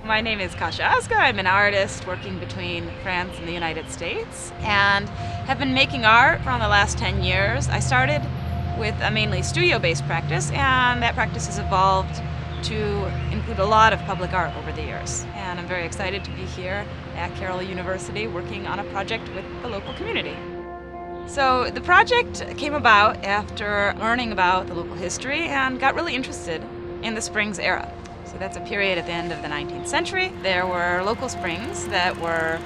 My name is Kasia Ozga. I'm an artist working between France and the United States and have been making art for the last 10 years. I started with a mainly studio-based practice, and that practice has evolved to include a lot of public art over the years. And I'm very excited to be here at Carroll University working on a project with the local community. So the project came about after learning about the local history and got really interested in the Springs era. So that's a period at the end of the 19th century. There were local springs that were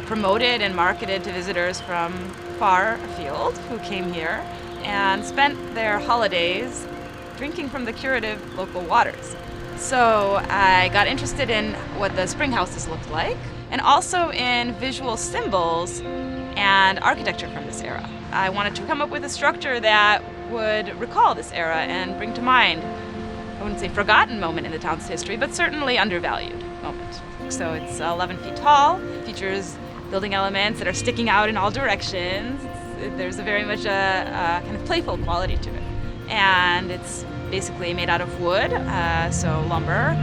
promoted and marketed to visitors from far afield who came here and spent their holidays drinking from the curative local waters. So I got interested in what the spring houses looked like and also in visual symbols and architecture from this era. I wanted to come up with a structure that would recall this era and bring to mind, I wouldn't say forgotten moment in the town's history, but certainly undervalued moment. So it's 11 feet tall, features building elements that are sticking out in all directions. There's a very much a kind of playful quality to it. And it's basically made out of wood, so lumber,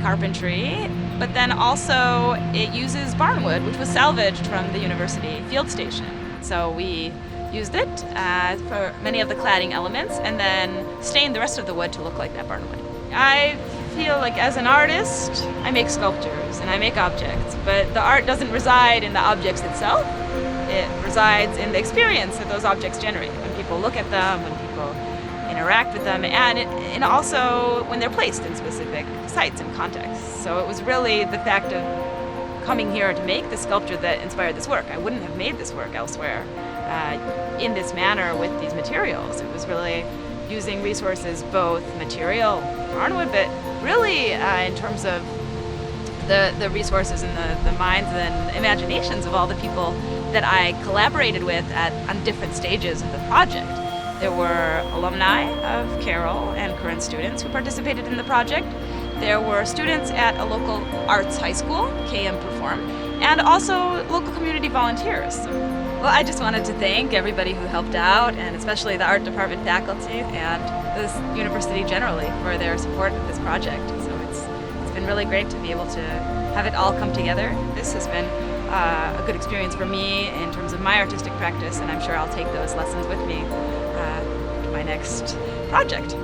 carpentry, but then also it uses barnwood, which was salvaged from the university field station. So we used it for many of the cladding elements and then stained the rest of the wood to look like that barnwood. I feel like as an artist, I make sculptures and I make objects, but the art doesn't reside in the objects itself. It resides in the experience that those objects generate when people look at them, when people interact with them, and also when they're placed in specific sites and contexts. So it was really the fact of coming here to make the sculpture that inspired this work. I wouldn't have made this work elsewhere in this manner with these materials. It was really using resources, both material, barnwood, but really in terms of the resources and the minds and imaginations of all the people that I collaborated with on different stages of the project. There were alumni of Carroll and current students who participated in the project. There were students at a local arts high school, KM Perform, and also local community volunteers. Well, I just wanted to thank everybody who helped out, and especially the art department faculty and the university generally for their support of this project. So it's been really great to be able to have it all come together. This has been a good experience for me in terms of my artistic practice, and I'm sure I'll take those lessons with me to my next project.